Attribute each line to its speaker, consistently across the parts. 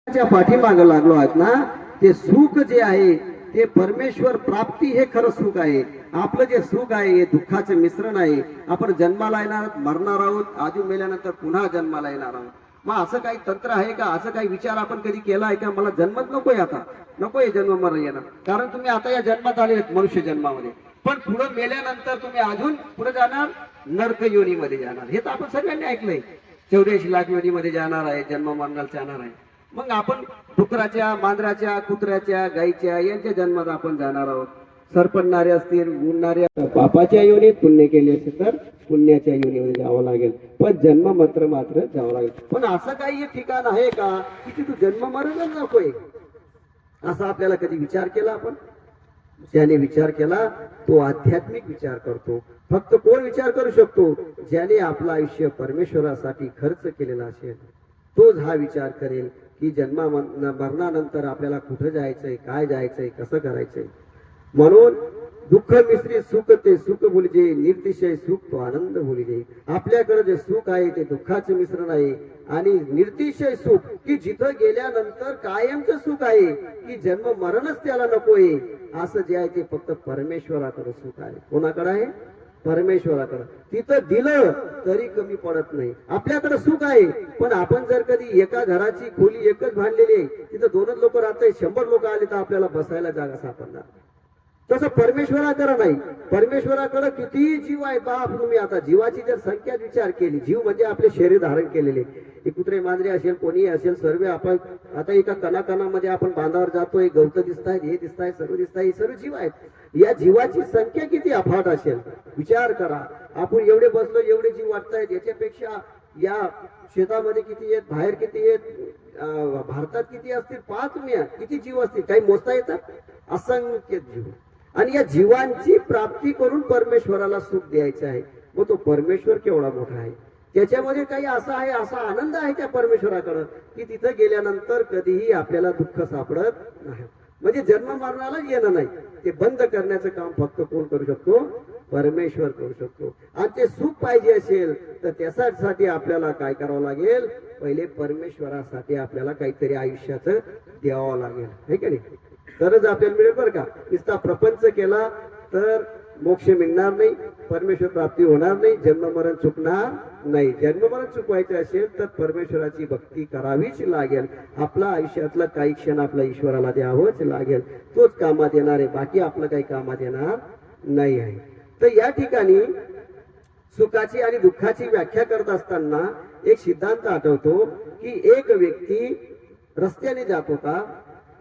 Speaker 1: पाठीमागे लागलो आहात ना, ते सुख जे आहे ते परमेश्वर प्राप्ती हे खरं सुख आहे. आपलं जे सुख आहे हे दुःखाचे मिश्रण आहे. आपण जन्माला येणार, मरणार आहोत, आधी मेल्यानंतर पुन्हा जन्माला येणार आहोत. मग असं काही तंत्र आहे का? असं काही विचार आपण कधी केला आहे का? मला जन्मच नकोय, आता नकोय जन्म मरण येणं. कारण तुम्ही आता या जन्मात आले मनुष्य जन्मामध्ये, पण पुढे मेल्यानंतर तुम्ही अजून पुढे जाणार, नरक योनीमध्ये जाणार. हे तर आपण सगळ्यांनी ऐकलंय. 84 लाख योनीमध्ये जाणार आहे, जन्म मरणाला जाणार आहे. मग आपण डुकराच्या, मांजराच्या, कुत्र्याच्या, गाईच्या यांच्या जन्मात आपण जाणार आहोत. सरपडणारे असतील, गुणणारे पापाच्या योनीत, पुण्य केले असेल तर पुण्याच्या योनीमध्ये जावं लागेल. पण जन्म मात्र जावं लागेल. पण असं काही ठिकाण आहे का की तू जन्म मरणच नकोय? असा आपल्याला कधी विचार केला आपण? ज्याने विचार केला तो आध्यात्मिक विचार करतो. फक्त कोण विचार करू शकतो? ज्याने आपलं आयुष्य परमेश्वरासाठी खर्च केलेला असेल, तोच हा विचार करेल की मरणानंतर आपल्याला कुठं जायचंय, काय जायचंय, कसं करायचंय. म्हणून दुःख मिश्रित सुख ते सुख भुलजे, निर्तिशय सुख तो आनंद भुलजे. आपल्याकडे जे सुख आहे ते दुःखाचे मिश्रण आहे. आणि निर्तिशय सुख की जिथं गेल्यानंतर कायमचं सुख आहे, की जन्म मरणच त्याला नकोय, असं जे आहे ते फक्त परमेश्वराकडे सुख आहे. कोणाकडे आहे? परमेश्वराकडे. तिथं दिलं तरी कमी पडत नाही. आपल्याकडे सुख आहे, पण आपण जर कधी एका घराची खोली एकच बांधलेली आहे, तिथं 2च लोक राहतात, 100 लोक आले तर आपल्याला बसायला जागा सापडणार. तसं परमेश्वराकडे नाही. परमेश्वराकडे किती जीव आहे बाप. तुम्ही आता जीवाची जर संख्या विचार केली, जीव म्हणजे आपले शरीर धारण केलेले, कुत्रे मांजरे असेल, कोणी असेल, सर्व आपण आता एका कणाकणामध्ये आपण बांधावर जातोय, गवत दिसतायत, हे दिसताय, सर्व दिसताय, हे सर्व जीव आहेत. या जीवाची संख्या किती अफाट असेल विचार करा. आपण एवढे बसलो, एवढे जीव वाटतायत. याच्यापेक्षा या शेतामध्ये किती आहेत, बाहेर किती आहेत, भारतात किती असतील, पहा तुम्ही किती जीव असतील. काही मोजता येतात? असंख्य जीव. आणि या जीवांची प्राप्ती करून परमेश्वराला सुख द्यायचं आहे. मग तो परमेश्वर केवढा मोठा आहे. त्याच्यामध्ये काही असा आहे, असा आनंद आहे त्या परमेश्वराकडं की तिथं गेल्यानंतर कधीही आपल्याला दुःख सापडत नाही. म्हणजे जन्म मरणाला येणं नाही. ते बंद करण्याचं काम फक्त कोण करू शकतो? परमेश्वर करू शकतो. आणि ते सुख पाहिजे असेल तर त्यासाठी आपल्याला काय करावं लागेल? पहिले परमेश्वरासाठी आपल्याला काहीतरी आयुष्याचं द्यावं लागेल, हे का नाही? तरच आपल्याला मिळेल बरं का. नुसता प्रपंच केला तर मोक्ष मिळणार नाही, परमेश्वर प्राप्ती होणार नाही, जन्म मरण चुकणार नाही. जन्म मरण चुकवायचे असेल तर परमेश्वराची भक्ती करावीच लागेल. आपला आयुष्यातला काही क्षण आपल्या ईश्वराला द्यावंच लागेल. तोच कामात येणार आहे, बाकी आपलं काही कामात येणार नाही आहे. तर या ठिकाणी सुखाची आणि दुःखाची व्याख्या करत असताना एक सिद्धांत आठवतो की एक व्यक्ती रस्त्याने जात होता.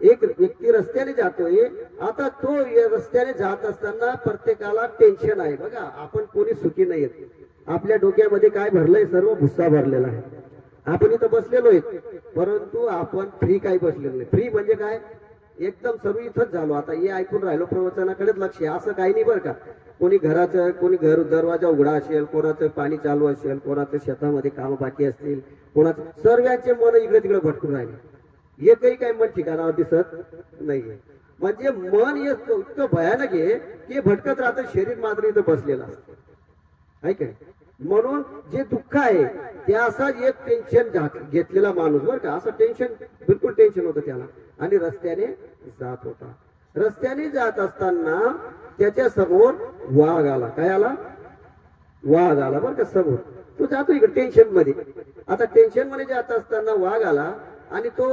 Speaker 1: एक व्यक्ती रस्त्याने जातोय. आता तो रस्त्याने जात असताना प्रत्येकाला टेन्शन आहे. बघा, आपण कोणी सुखी नाही आहेत. आपल्या डोक्यामध्ये काय भरलंय? सर्व भुस्सा भरलेला आहे. आपण इथं बसलेलो आहे, परंतु आपण फ्री काही बसलेलो नाही. फ्री म्हणजे काय? एकदम सर्व इथंच झालो. आता हे ऐकून राहिलो, प्रवचनाकडेच लक्ष आहे असं काही नाही बरं का. कोणी घराचं, कोणी दरवाजा उघडा असेल, कोणाचं पाणी चालू असेल, कोणाचं शेतामध्ये काम बाकी असतील, कोणाचं, सर्वांचे मन इकडे तिकडे भटकून राहिले. एकही काही मन ठिकाणावर दिसत नाहीये. म्हणजे मन इतकं भयानक आहे की भटकत राहतं, शरीर मात्र इथं बसलेलं असतं, आहे काय? म्हणून जे दुःख आहे ते असाच एक टेन्शन घेतलेला माणूस बरं का, असं टेन्शन, बिलकुल टेन्शन होतं त्याला. आणि रस्त्याने जात होता. रस्त्याने जात असताना त्याच्या समोर वाघ आला. काय आला? वाघ आला बरं का समोर. तो जातो इकडे टेन्शन मध्ये. आता टेन्शन मध्ये जात असताना वाघ आला आणि तो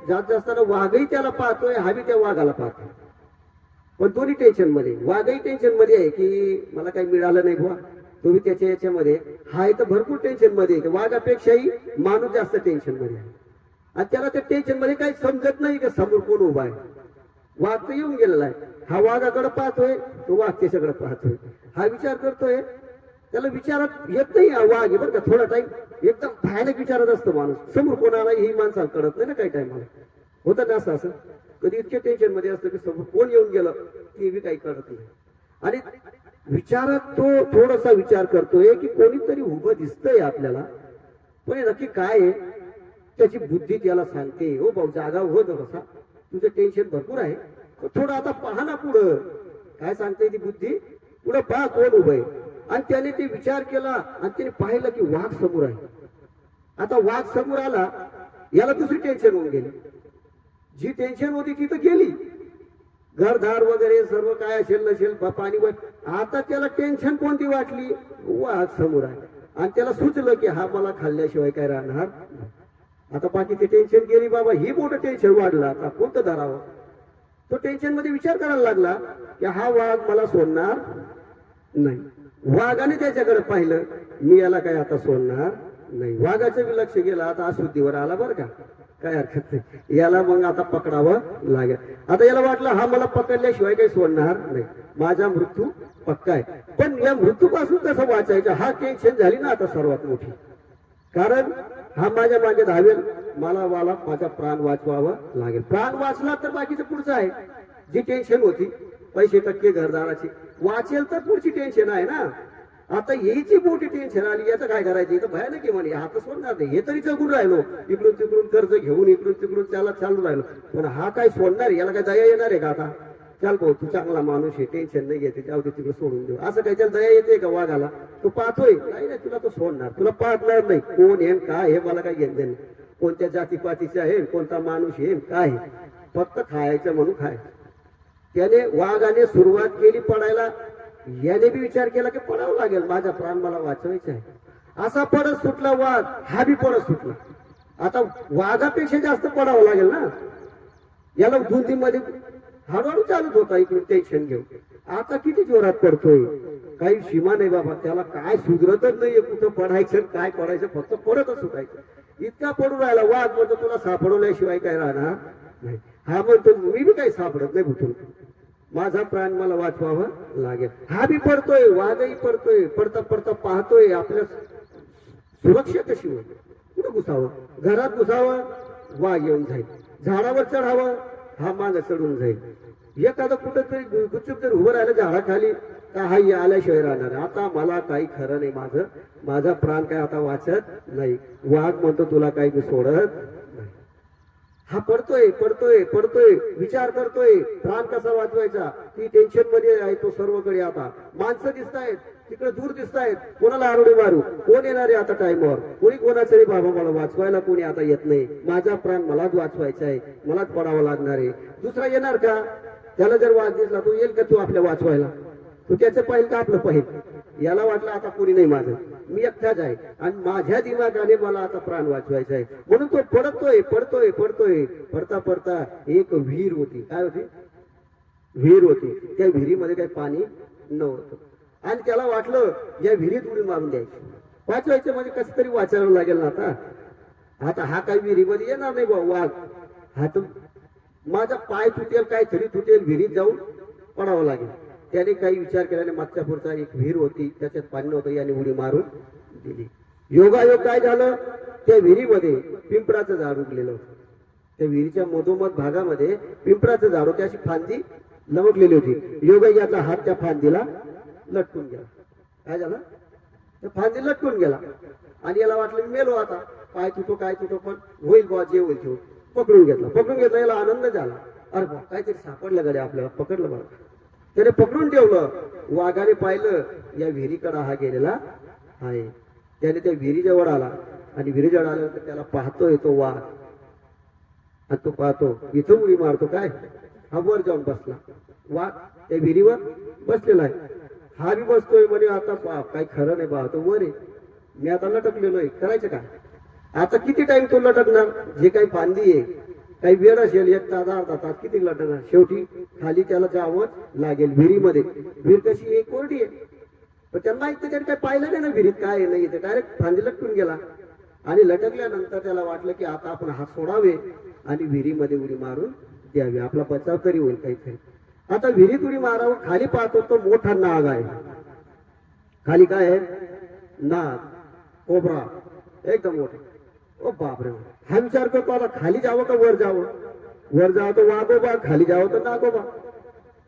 Speaker 1: जात असताना वाघही त्याला पाहतोय, हवी त्या वाघाला पाहतोय. पण दोन्ही टेन्शन मध्ये. वाघही टेन्शन मध्ये आहे की मला काही मिळालं नाही बुवा, तुम्ही त्याच्या याच्यामध्ये. हा इथं भरपूर टेन्शन मध्ये आहे. वाघापेक्षाही माणूस जास्त टेन्शन मध्ये आहे. आणि त्याला त्या टेन्शन मध्ये काही समजत नाही की समोर कोण उभा आहे. वाघ तर येऊन गेलेला आहे. हा वाघाकडे पाहतोय, तो वाघ त्याच्याकडे पाहतोय. हा विचार करतोय, त्याला विचारात येत नाही. वाघ आहे बरं का, थोडा टाइम एकदम भयानक विचारत असतो माणूस. समोर कोणाला ही माणसाला कळत नाही ना काही टाइमला. होतं ना असं कधी इतके टेन्शन मध्ये असतं की समोर कोण येऊन गेलं ते बी काही कळत नाही. आणि विचारात तो थोडासा विचार करतोय की कोणीतरी उभं दिसतंय आपल्याला, पण नक्की काय आहे? त्याची बुद्धी त्याला सांगते, हो भाऊ जागा हो बसा, तुझं टेन्शन भरपूर आहे, थोडं आता पहा ना पुढं. काय सांगते ती बुद्धी? पुढं पहा कोण उभं आहे. आणि त्याने ते विचार केला आणि त्याने पाहिलं की वाघ समोर आहे. आता वाघ समोर आला, याला दुसरी टेन्शन होऊन गेली. जी टेन्शन होती ती तर गेली, घरदार वगैरे सर्व काय असेल नसेल पाणी आता त्याला टेन्शन कोणती वाटली, वाघ समोर आहे आणि त्याला सुचलं की हा मला खाल्ल्याशिवाय काय राहणार. आता बाकीची टेन्शन गेली बाबा, ही मोठं टेन्शन वाढलं, आता कोणतं धरावं. तो टेन्शन मध्ये विचार करायला लागला की हा वाघ मला सोडणार नाही. वाघाने त्याच्याकडे पाहिलं, मी याला काय आता सोडणार नाही. वाघाचं बी लक्ष गेलं, आता अशुद्धीवर आला बरं का, काय हरकत नाही, याला मग आता पकडावं लागेल. आता याला वाटलं हा मला पकडल्याशिवाय काही सोडणार नाही, माझा मृत्यू पक्का आहे. पण या मृत्यूपासून कसं वाचायचं हा टेन्शन झाली ना आता सर्वात मोठी. कारण हा माझ्या मागे धावेल, मला माझा प्राण वाचवावा लागेल. प्राण वाचला तर बाकीचं पुढचं आहे. जी टेन्शन होती पैसे टक्के घरदाराची वाचेल तर पुढची टेन्शन आहे ना. आता यायची मोठी टेन्शन आली, याचं काय करायचं, इथं भयानक आहे म्हणे, हा तर सोडणार नाही. हे तरी जगून राहिलो, इकडून तिकडून कर्ज घेऊन इकडून तिकडून त्याला चालू राहिलो, पण हा काय सोडणार, याला काय दया येणार आहे का आता. चाल भाऊ तू चांगला माणूस आहे, टेन्शन नाही घेते, जाऊ दे तिकडे सोडून देऊ, असं काय त्याला दया येते का वाघाला. तो पाहतोय नाही नाही तुला तो सोडणार, तुला पाहणार नाही, कोण आहे काय हे मला काय घेणं नाही, कोणत्या जातीपातीचे आहे, कोणता माणूस आहे काय, फक्त खायचं म्हणून खाय. त्याने वाघाने सुरुवात केली पडायला, याने बी विचार केला की पडावं लागेल, माझा प्राण मला वाचवायचा आहे. असा पडत सुटला वाघ, हा बी पडत सुटला. आता वाघापेक्षा जास्त पडावं लागेल ना. याला धुंदीमध्ये हळूहळू चालत होता इकडून टेन्शन घेऊन, आता किती जोरात पडतोय, काही सीमा नाही बाबा, त्याला काय सुधरतच नाहीये, कुठं पडायचं काय पडायचं, फक्त पडतच सुटायचं. इतका पडून राहिला वाघ म्हणतो तुला सापडवल्याशिवाय काय राहणार नाही. हा म्हणतो मी बी काही सापडत नाही भुतून, माझा प्राण मला वाचवावा लागेल. हा बी पडतोय, वाघही पडतोय, पडता पडता पाहतोय आपल्या सुरक्षा कशी होईल, कुठं घुसावं, घरात घुसावं वाघ येऊन जाईल, झाडावर चढावं हा माग चढून जाईल, एखादं कुठं तरी गुपचूप जर उभं राहिलं झाडाखाली तर हा आल्याशिवाय राहणार. आता मला काही खरं नाही, माझा प्राण काय आता वाचत नाही. वाघ म्हणतो तुला काही मी सोडत नाही. हा पडतोय पडतोय पडतोय, विचार करतोय प्राण कसा वाचवायचा, ती टेन्शन मध्ये आहे तो सर्वकडे. आता माणसं दिसतायत, तिकडे दूर दिसतायत, कोणाला आरोडे मारू, कोण येणार आहे आता टाइमवर, कोणी कोणाचं रे बाबा मला वाचवायला कोणी आता येत नाही, माझा प्राण मलाच वाचवायचा आहे, मलाच पडावं लागणार आहे, दुसरा येणार का. त्याला जर वाघ दिसला तो येईल का तू आपल्या वाचवायला, तू त्याचं पाहिजे का आपलं पाहिजे. याला वाटलं आता कोणी नाही, माझं मी एकटाच आहे आणि माझ्या दिमागाने मला आता प्राण वाचवायचा आहे. म्हणून तो पडतोय पडतोय पडतोय, पडता पडता एक विहीर होती. काय होती, विहीर होती. त्या विहिरीमध्ये काही पाणी नव्हतं आणि त्याला वाटलं या विहिरीत उडी मारून द्यायची, वाचवायचं म्हणजे कसं तरी वाचायला लागेल ना. आता हा काही विहिरीमध्ये येणार नाही वाघ, हा तर माझा पाय तुटेल, काहीतरी तुटेल, विहिरीत जाऊन पडावं लागेल. त्याने काही विचार केल्याने मागच्या पुढचा एक विहीर होती, त्याच्यात पाणी नव्हतं, याने उडी मारून दिली. योगायोग काय झालं, त्या विहिरीमध्ये पिंपळाचं झाड उगलेलं होतं. त्या विहिरीच्या मधोमध भागामध्ये पिंपळाचं झाड होते, अशी फांदी लमकलेली होती. योगायाचा हात त्या फांदीला लटकून गेला. काय झालं, त्या फांदी लटकून गेला आणि याला वाटलं मी मेलो आता, पाय तुटो काय तुटो पण होईल बा, जे होईल ते. पकडून घेतला, याला आनंद झाला, अरे बा काहीतरी सापडलं गड्या आपल्याला, पकडलं बा. त्याने पकडून ठेवलं. वाघाने पाहिलं या विहिरीकडे हा गेलेला आहे. त्याने त्या विहिरीजवळ आला आणि विहिरीजवळ आल्यानंतर त्याला पाहतोय तो वाघ, आणि तो पाहतो इथं उडी मारतो. काय, हा वर जाऊन बसला, वाघ त्या विहिरीवर बसलेला आहे. हा बी बसतोय म्हणे आता काही खरं नाही बा, तो वर आहे, मी आता लटकलेलो आहे, करायचं काय. आता किती टाइम तो लटकणार, जे काही फांदी आहे काही वेळ असेल, 1 तास अर्धा तास किती लटकणार. शेवटी खाली त्याला जावंच लागेल विहिरीमध्ये. विहीर कशी एक कोरडी आहे, पण त्यांना माहित त्याच्यात काही पाहिलं नाही ना विहिरीत काय नाही, ते डायरेक्ट फांदी लटकून गेला. आणि लटकल्यानंतर त्याला वाटलं की आता आपण हात सोडावे आणि विहिरीमध्ये उडी मारून द्यावी, आपला बचाव तरी होईल काहीतरी. आता विहिरीत उडी मारावं, खाली पाहतो तो मोठा नाग आहे. खाली काय आहे, नाग, कोबरा एकदम मोठा. ओ बापरे, हा विचार करतो आता खाली जावं का वर जावं. वर जावं तर वाघोबा, खाली जावं तर नागोबा.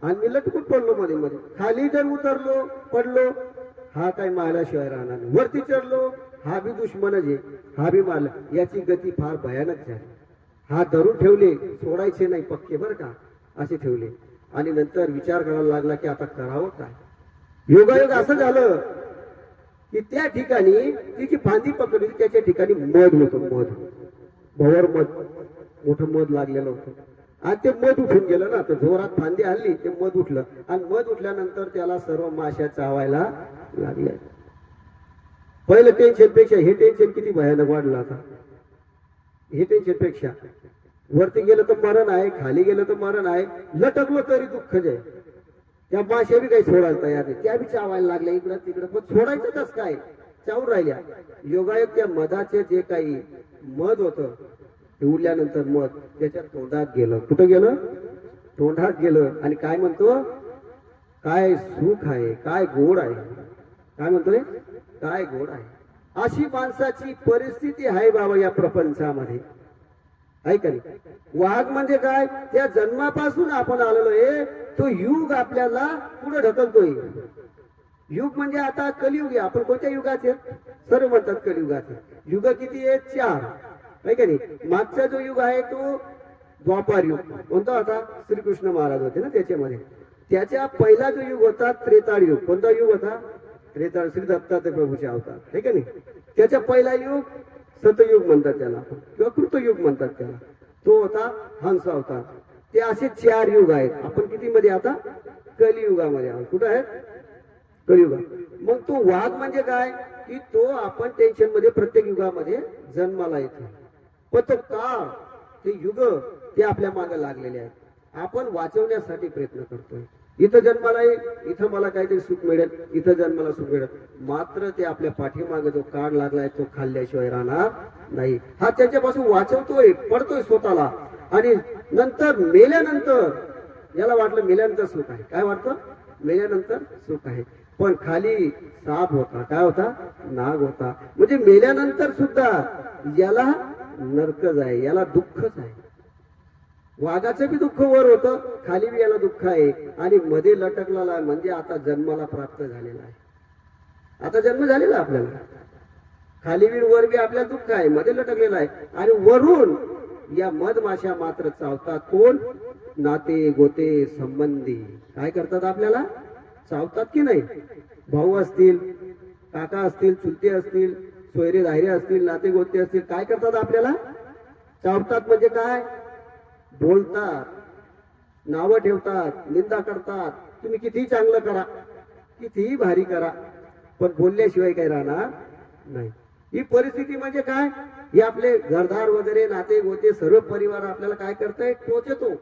Speaker 1: आणि मी लटकून पडलो मध्ये मध्ये. खाली जर उतरलो पडलो हा काही मारल्याशिवाय राहणार नाही, वरती चढलो हा बी दुश्मनच आहे, हा बी मारला. याची गती फार भयानक झाली. हा धरून ठेवले, सोडायचे नाही पक्के बरं का, असे ठेवले. आणि नंतर विचार करायला लागला की आता करावं काय. योगायोग असं झालं की त्या ठिकाणी ती जी फांदी पकडली त्याच्या ठिकाणी मध होतं, मध, भवर मध. मोठं मध लागलेलं होतं आणि ते मध उठून गेलं ना, तर जोरात फांदी हल्ली, ते मध उठलं आणि मध उठल्यानंतर त्याला सर्व माश्या चावायला लागल्या. पहिलं टेन्शन पेक्षा हे टेन्शन किती भयानक वाढलं आता. हे टेन्शन पेक्षा वरती गेलं तर मरण आहे, खाली गेलं तर मरण आहे, लटकलो तरी दुःख जे. त्या माश्या बी काही सोडायला तयार नाही, त्या बी चावायला लागल्या इकडं तिकडं, पण सोडायचं कस काय, चावून राहिल्या. योगायोग त्या मधाचे जे काही मध होतं ते उरल्यानंतर मध त्याच्या तोंडात गेलं. कुठं गेलं? तोंडात गेलं. आणि काय म्हणतो, काय सुख आहे, काय गोड आहे. काय म्हणतोय? काय गोड आहे. अशी माणसाची परिस्थिती आहे बाबा या प्रपंचामध्ये, आहे का नाही. वाघ म्हणजे काय, त्या जन्मापासून आपण आलेलो आहे तो युग आपल्याला पुढे ढकलतोय. युग म्हणजे आता कलियुग आहे. आपण कोणत्या युगाचे? सर्व म्हणतात कलियुगाचे. युग किती आहेत? 4, आहे का नाही. मागचा जो युग आहे तो द्वापार युग. कोणता होता? श्रीकृष्ण महाराज होते ना त्याच्यामध्ये. त्याच्या पहिला जो युग होता त्रेताळ युग. कोणता युग होता? त्रेताळ, श्री दत्तात्रय प्रभूचे अवतार, आहे का नाही. त्याच्या पहिला युग सतयुग म्हणतात त्याला, किंवा कृतयुग म्हणतात त्याला, तो होता हंस अवतार. ते असे 4 युग आहेत. आपण किती मध्ये आता? कलियुगामध्ये आहोत. कुठं आहे? कलियुगा. मग तो वाघ म्हणजे काय की तो आपण टेन्शन मध्ये प्रत्येक युगामध्ये जन्माला येतो. पण तो काळ, ते युग ते आपल्या मागे लागलेले आहेत. आपण वाचवण्यासाठी प्रयत्न करतोय. इथं जन्माला येईल, इथं मला काहीतरी सुख मिळेल, इथं जन्माला सुख मिळेल, मात्र ते आपल्या पाठीमागे जो काळ लागलाय तो खाल्ल्याशिवाय राहणार नाही. हा त्याच्यापासून वाचवतोय, पडतोय स्वतःला. आणि नंतर मेल्यानंतर याला वाटलं मेल्यानंतर सुख आहे. काय वाटतं? मेल्यानंतर सुख आहे. पण खाली साप होता. काय होता? नाग होता. म्हणजे मेल्यानंतर सुद्धा याला नरकच आहे, याला दुःखच आहे. वाघाचं बी दुःख वर होतं, खाली बी याला दुःख आहे, आणि मध्ये लटकलेला म्हणजे आता जन्माला प्राप्त झालेला आहे. आता जन्म झालेला आपल्याला, खाली बी वर बी आपल्याला दुःख आहे, मध्ये लटकलेला आहे. आणि वरून या मधमाशा मात्र चावतात. कोण? नाते गोते संबंधी काय करतात? आपल्याला चावतात की नाही. भाऊ असतील, काका असतील, चुलते असतील, सोयरे धायरे असतील, नाते गोते असतील, काय करतात? आपल्याला चावतात. म्हणजे काय? बोलतात, नावं ठेवतात, निंदा करतात. तुम्ही कितीही चांगलं करा, कितीही भारी करा, पण बोलल्याशिवाय काही राहणार नाही. ही परिस्थिती म्हणजे काय? हे आपले घरदार वगैरे नाते गोते सर्व परिवार आपल्याला काय करताय? टोचतो.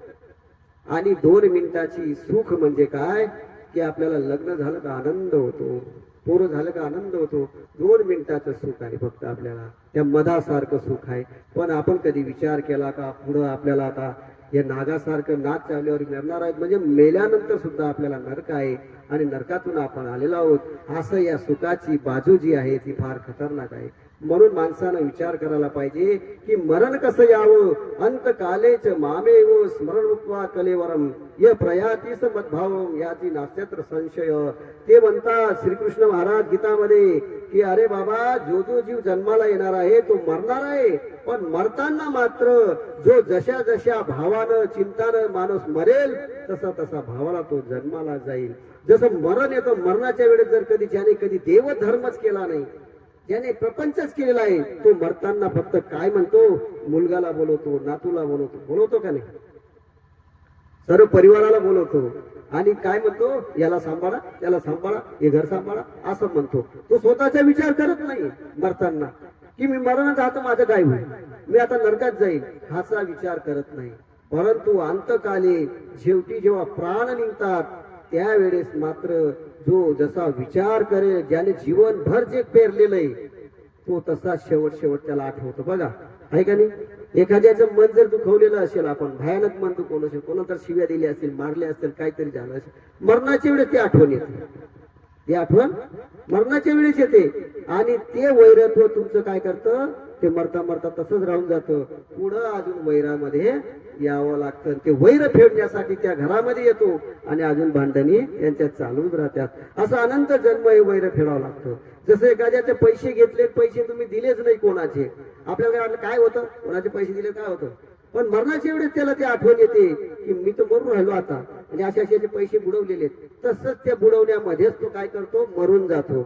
Speaker 1: आणि 2 मिनिटाची सुख म्हणजे काय की आपल्याला लग्न झालं का आनंद होतो, पोरं झालं का आनंद होतो. 2 मिनिटाचं सुख आहे फक्त आपल्याला, त्या मधासारखं सुख आहे. पण आपण कधी विचार केला का पुढं आपल्याला आता या नागासारखं नाग चावल्यावर मरणार आहेत, म्हणजे मेल्यानंतर सुद्धा आपल्याला नरक आहे आणि नरकातून आपण आलेलो आहोत. असं या सुखाची बाजू जी आहे ती फार खतरनाक आहे. म्हणून माणसानं विचार करायला पाहिजे की मरण कसं यावं. अंत कालेच मामेव स्मरण उक्त्वा कलेवरम य प्रयातीस मद्भावम याची नास्त्यत्र संशय. ते म्हणतात श्रीकृष्ण महाराज गीतामध्ये की अरे बाबा, जो जीव जन्माला येणार आहे तो मरणार आहे, पण मरताना मात्र जो जशा जशा भावानं चिंतानं माणूस मरेल तसा तसा भावाला तो जन्माला जाईल. जसं मरण येतं, मरणाच्या वेळेस जर कधी ज्याने कधी देवधर्मच केला नाही, ज्याने प्रपंचच केलेला आहे, तो मरताना फक्त काय म्हणतो? मुलगाला बोलवतो, नातूला बोलवतो का नाही? सर्व परिवाराला बोलवतो. आणि काय म्हणतो? याला सांभाळा, त्याला सांभाळा, हे घर सांभाळा, असं म्हणतो. तो स्वतःचा विचार करत नाही मरताना की मी मरणात आता माझं काय होईल, मी आता नरकात जाईल, हाचा विचार करत नाही. परंतु अंतकाले शेवटी जेव्हा प्राण निघतात त्यावेळेस मात्र जो जसा विचार करे, ज्याने जीवनभर जे पेरलेलं आहे तो तसा शेवट त्याला आठवतो. बघा, आहे का नाही. एखाद्याचं मन जर दुखवलेलं असेल, आपण भयानक मन दुखवलं असेल, कोणा तर शिव्या दिल्या असतील, मारले असतील, काहीतरी झालं असेल, मरणाच्या वेळेस ती आठवण येते. ती आठवण मरणाच्या वेळेस येते. आणि ते वैरत्व तुमचं काय करतं? ते मरता मरता तसंच राहून जातं. पुढं अजून वैरामध्ये यावं लागतं. ते वैर फेडण्यासाठी त्या घरामध्ये येतो आणि अजून भांडणी यांच्यात चालूच राहतात. असं अनंत जन्म हे वैर फेडावं लागतं. जसं एखाद्याचे पैसे घेतले, पैसे तुम्ही दिलेच नाही कोणाचे, आपल्याला काय होतं? कोणाचे पैसे दिले काय होतं? पण मरणाच्या वेळेस त्याला ते आठवण येते की मी तर मरून राहिलो आता, आणि असे पैसे बुडवलेले. तसंच त्या बुडवण्यामध्येच तो काय करतो? मरून जातो.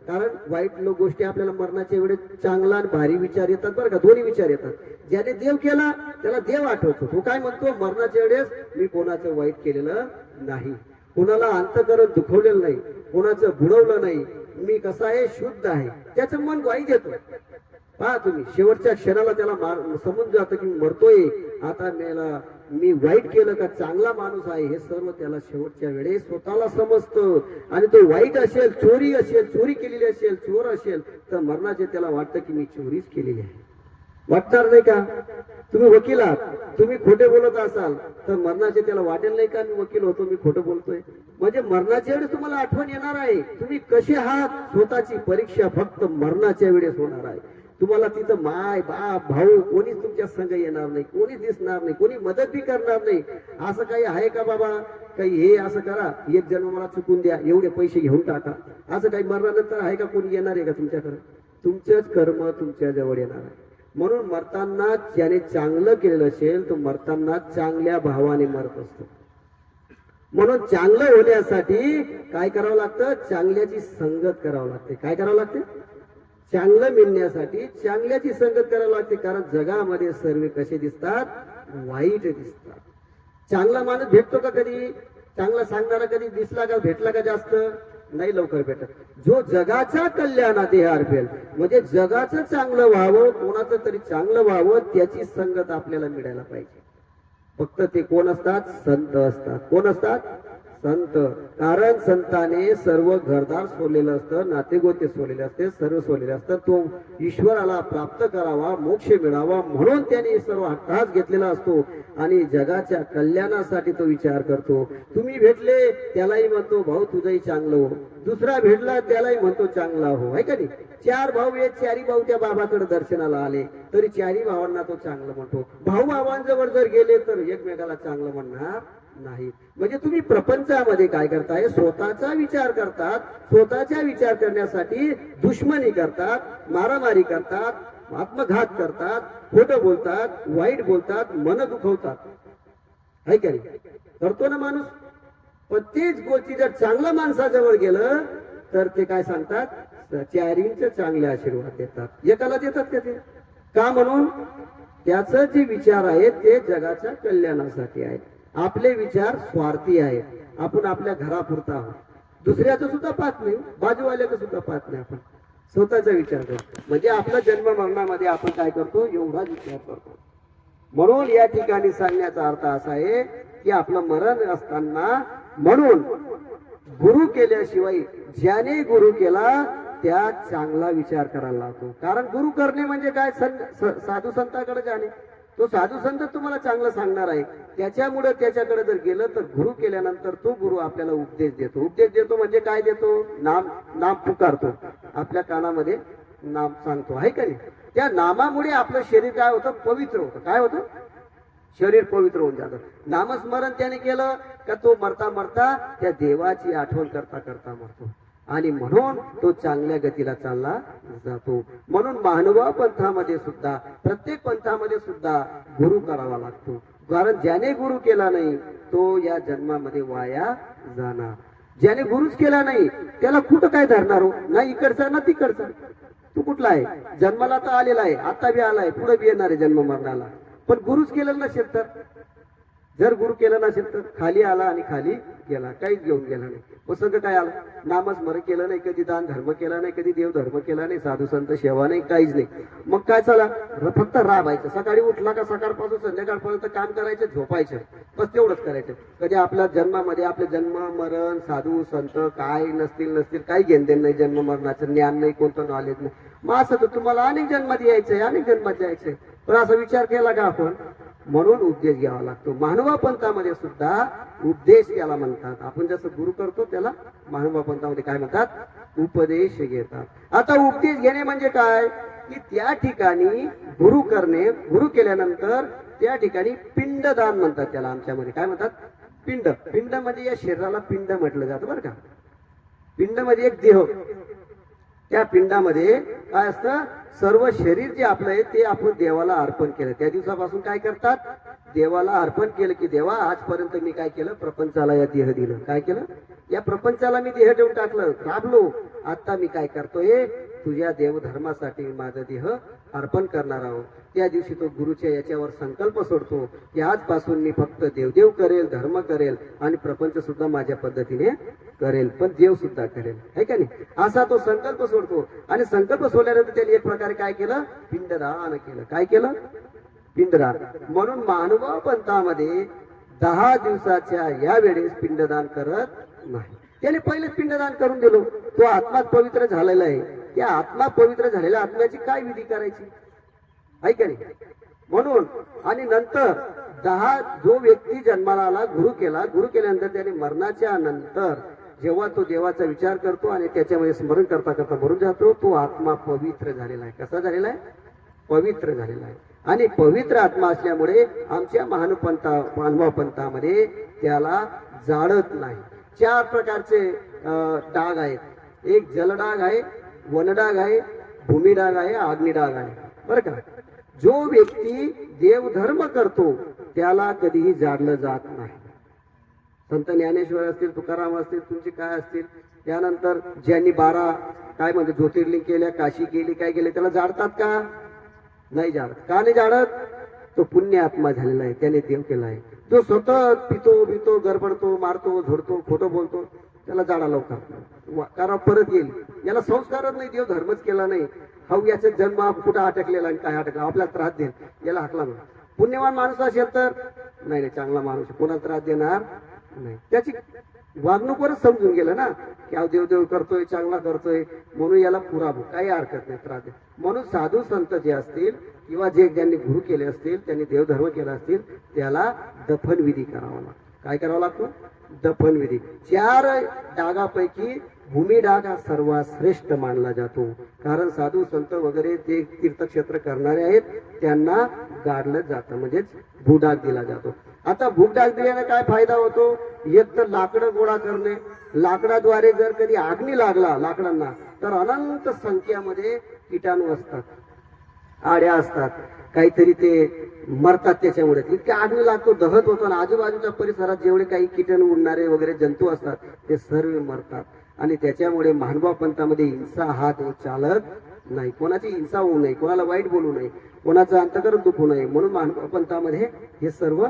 Speaker 1: कारण वाईट गोष्टी आपल्याला मरणाच्या वेळेस चांगला आणि भारी विचार येतात बरं का, दोन्ही विचार येतात. ज्याने देव केला त्याला देव आठवतो. तो काय म्हणतो, मरणाच्या वेळेस मी कोणाचं वाईट केलेलं नाही, कोणाला अंतःकरण दुखवलेलं नाही, कोणाचं बुडवलं नाही, मी कसा आहे, शुद्ध आहे. त्याचं मन ग्वाही देतो. पहा तुम्ही, शेवटच्या क्षणाला त्याला समजून जातं की मरतोय, आता मी वाईट केलं का चांगला माणूस आहे हे सर्व त्याला शेवटच्या वेळेस स्वतःला समजतं. आणि तो वाईट असेल, चोरी केलेली असेल, चोर असेल, तर मरणाचे त्याला वाटतं की मी चोरीच केलेली आहे. वाटणार नाही का? तुम्ही वकील आहात, तुम्ही खोटे बोलत असाल तर मरणाचे त्याला वाटेल नाही का मी वकील होतो, मी खोटं बोलतोय. म्हणजे मरणाच्या वेळेस तुम्हाला आठवण येणार आहे तुम्ही कसे आहात. स्वतःची परीक्षा फक्त मरणाच्या वेळेस होणार आहे. तुम्हाला तिथं माय बाप भाऊ कोणीच तुमच्या संग येणार नाही, कोणी दिसणार नाही, कोणी मदत बी करणार नाही. असं काही आहे का बाबा, काही हे असं करा, एक जन्म मला चुकून द्या, एवढे पैसे घेऊन टाका, असं काही मरणानंतर आहे का? कोणी येणार आहे का तुमच्याकडे? तुमचंच कर्म तुमच्या जवळ येणार आहे. म्हणून मरताना ज्याने चांगलं केलेलं असेल तो मरताना चांगल्या भावाने मरत असतो. म्हणून चांगलं होण्यासाठी काय करावं लागतं, चांगल्याची संगत करावं लागते. काय करावं लागते? चांगलं मिळण्यासाठी चांगल्याची संगत करावी लागते. कारण जगामध्ये सर्व कसे दिसतात, वाईट दिसतात. चांगला माणूस भेटतो का कधी? चांगला सांगणारा कधी दिसला का, भेटला का? जास्त नाही लवकर भेटत. जो जगाच्या कल्याणात अर्पेल, म्हणजे जगाचं चांगलं व्हावं, कोणाचं तरी चांगलं व्हावं, त्याची संगत आपल्याला मिळायला पाहिजे. फक्त ते कोण असतात? संत असतात. कोण असतात? संत. कारण संताने सर्व घरदार सोडलेलं असतं, नातेगोते सोडलेले असते, सर्व सोडलेले असतात. तो ईश्वराला प्राप्त करावा, मोक्ष मिळावा म्हणून त्याने सर्व हट्टास घेतलेला असतो आणि जगाच्या कल्याणासाठी तो विचार करतो. तुम्ही भेटले त्यालाही म्हणतो भाऊ तुझंही चांगलं हो, दुसरा भेटला त्यालाही म्हणतो चांगला हो, आहे का नाही? चार भाऊ आहेत, चारी भाऊ त्या बाबाकडे दर्शनाला आले तरी चारी भावांना तो चांगलं म्हणतो. भाऊ भावांजवळ जर गेले तर एकमेकाला चांगलं म्हणणार नाही. म्हणजे तुम्ही प्रपंचामध्ये काय करताय, स्वतःचा विचार करतात, स्वतःचा विचार करण्यासाठी दुश्मनी करतात, मारामारी करतात, आत्मघात करतात, खोटं बोलतात, वाईट बोलतात, मन दुखवतात, आहे का नाही? करतो ना माणूस. पण तेच गोष्टी जर चांगल्या माणसाजवळ गेलं तर ते काय सांगतात, चारींचे चांगले आशीर्वाद देतात. एकाला देतात का ते? का? म्हणून त्याचं जे विचार आहेत ते जगाच्या कल्याणासाठी आहेत. आपले विचार स्वार्थी आहेत. आपण आपल्या घरापुरता आहोत, दुसऱ्याचं सुद्धा पाहत नाही, बाजूवाल्याचं सुद्धा पाहत नाही, आपण स्वतःचा विचार करतो. म्हणजे आपला जन्म मरणामध्ये आपण काय करतो, एवढा विचार करतो. म्हणून या ठिकाणी सांगण्याचा अर्थ असा आहे की आपलं मरण असताना, म्हणून गुरु केल्याशिवाय, ज्याने गुरु केला त्या चांगला विचार करायला लागतो. कारण गुरु करणे म्हणजे काय, साधू संतांकडे जाणे. तो साधू संत तुम्हाला चांगलं सांगणार आहे, त्याच्यामुळे त्याच्याकडे जर गेलं तर गुरु केल्यानंतर तो गुरु आपल्याला उपदेश देतो. उपदेश देतो म्हणजे काय देतो, नाम पुकारतो, आपल्या कानामध्ये नाम सांगतो, आहे का नाही? त्या नामामुळे आपलं शरीर काय होतं, पवित्र होतं. काय होतं? शरीर पवित्र होऊन जातं. नामस्मरण त्याने केलं का तो मरता मरता त्या देवाची आठवण करता करता मरतो आणि म्हणून तो चांगल्या गतीला चालला जातो. म्हणून मानवा पंथामध्ये सुद्धा, प्रत्येक पंथामध्ये सुद्धा गुरु करावा लागतो. कारण ज्याने गुरु केला नाही तो या जन्मामध्ये वाया जाणार. ज्याने गुरुच केला नाही त्याला कुठं काय धरणार हो, ना इकडचा ना तिकडचा. तू कुठला आहे? जन्माला तर आलेला आहे, आता बी आलाय, पुढे बी येणार आहे जन्म मरणाला. पण गुरुच केलेलं नसेल तर, जर गुरु केलं नसेल तर खाली आला आणि खाली गेला, काहीच घेऊन गेला नाही. मग सगळं काय आलं, नामस्मरण केलं नाही, कधी दान धर्म केला नाही, कधी देव धर्म केला नाही, साधू संत सेवा नाही, काहीच नाही. मग काय चला फक्त राबायचं. सकाळी उठला का सकाळपासून संध्याकाळपर्यंत काम करायचं, झोपायचं, बस तेवढंच करायचं. कधी आपल्या जन्मामध्ये आपले जन्म मरण साधू संत काय नसतील काही घेणदेण नाही, जन्म मरणाचं ज्ञान नाही, कोणतं नॉलेज नाही. मग असं तर तुम्हाला अनेक जन्मात यायचंय, अनेक जन्मात यायचंय, पण असा विचार केला का आपण? म्हणून उपदेश घ्यावा लागतो. मानवा पंथामध्ये सुद्धा उपदेश त्याला म्हणतात. आपण जसं गुरु करतो त्याला मानवा पंथामध्ये काय म्हणतात, उपदेश घेतात. आता उपदेश घेणे म्हणजे काय की त्या ठिकाणी गुरु करणे, गुरु केल्यानंतर त्या ठिकाणी पिंडदान म्हणतात त्याला. आमच्यामध्ये काय म्हणतात, पिंड. पिंड म्हणजे या शरीराला पिंड म्हटलं जातं बरं का. पिंड म्हणजे एक देह. त्या पिंडामध्ये काय असतं, सर्व शरीर जे आपलं आहे ते आपण देवाला अर्पण केलं. त्या दिवसापासून काय करतात, देवाला अर्पण केलं की देवा आजपर्यंत मी काय केलं, प्रपंचाला या देह दिलं. काय केलं, या प्रपंचाला मी देह देऊन टाकलं, राबलो. आता मी काय करतोय, तुझ्या देवधर्मासाठी माझा देह अर्पण करणार आहोत, त्या दिवशी तो गुरुच्या याच्यावर संकल्प सोडतो की आजपासून मी फक्त देवदेव करेल, धर्म करेल आणि प्रपंच सुद्धा माझ्या पद्धतीने करेल, पण देव सुद्धा करेल, है का नाही. असा तो संकल्प सोडतो. आणि संकल्प सोडल्यानंतर त्यांनी एक प्रकारे काय केलं, पिंडदान केलं. काय केलं, पिंडदान. म्हणून महानुभाव पंथामध्ये 10 दिवसाच्या या वेळेस पिंडदान करत नाही. त्याने पहिलेच पिंडदान करून दिलो. तो आत्मा पवित्र झालेला आहे. त्या आत्मा पवित्र झालेल्या आत्म्याची काय विधी करायची, ऐका नाही. म्हणून आणि नंतर 10 जो व्यक्ती जन्माला आला, गुरु केला, गुरु केल्यानंतर त्याने मरणाच्या नंतर जेव्हा तो देवाचा विचार करतो आणि त्याच्यामध्ये स्मरण करता करता मरून जातो, तो आत्मा पवित्र झालेला आहे. कसा झालेला आहे, पवित्र झालेला आहे. आणि पवित्र आत्मा असल्यामुळे आमच्या मानव पंथामध्ये त्याला जाळत नाही. 4 प्रकारचे डाग आहेत. एक जलडाग आहे, वनडाग आहे, भूमिडाग आहे, अग्निडाग आहे, बरं का. जो व्यक्ती देवधर्म करतो त्याला कधीही जाळलं जात नाही. संत ज्ञानेश्वर असतील, तुकाराम असतील, तुमचे काय असतील, त्यानंतर ज्यांनी 12 काय म्हणते ज्योतिर्लिंग केल्या, काशी केली, काय केले, त्याला जाळतात का, नाही जाळत. का नाही जाळत, तो पुण्य आत्मा झालेला आहे, त्याने देव केला आहे. जो स्वतः पितो बितो, गडबडतो, मारतो, झोडतो, खोटं बोलतो, त्याला जाळा लवकर, कारण परत येईल. याला संस्कारच नाही, देव धर्मच केला नाही. हा याचा जन्म कुठं अटकलेला आणि काय अटकला, आपल्याला त्रास देईल, याला हाकला नाही. पुण्यवान माणूस असेल तर नाही, चांगला माणूस कोणाला त्रास देणार नाही. त्याची वागणूकवरच समजून गेलं ना की देवदेव करतोय, चांगला करतोय, म्हणून याला पुरावू, काही हरकत नाही, त्रास दे. म्हणून साधू संत जे असतील किंवा ज्यांनी गुरु केले असतील, त्यांनी देवधर्म केला असतील, त्याला दफनविधी करावा लागतो. काय करावं लागतो, दफनविधी. 4 डागापैकी भूमिडाग हा सर्वात श्रेष्ठ मानला जातो. कारण साधू संत वगैरे जे तीर्थक्षेत्र करणारे आहेत त्यांना गाडलं जातं, म्हणजेच भूडाग दिला जातो. आता भूडाग दिल्याने काय फायदा होतो, एक तर लाकडं गोळा करणे, लाकडाद्वारे जर कधी अग्नी लागला लाकडांना तर अनंत संख्यामध्ये कीटाणू असतात, आड्या असतात, काहीतरी ते मरतात त्याच्यामुळे. इतक्या अग्नी लागतो, दहत होतो आणि आजूबाजूच्या परिसरात जेवढे काही कीटाणू उडणारे वगैरे जंतू असतात ते सर्व मरतात. आणि त्याच्यामुळे महानुभाव पंथामध्ये हिंसा हा चालत नाही. कोणाची हिंसा होऊ नये, कोणाला वाईट बोलू नये, कोणाचं अंतकरण दुखू नये, म्हणून महानुभाव पंथामध्ये हे सर्व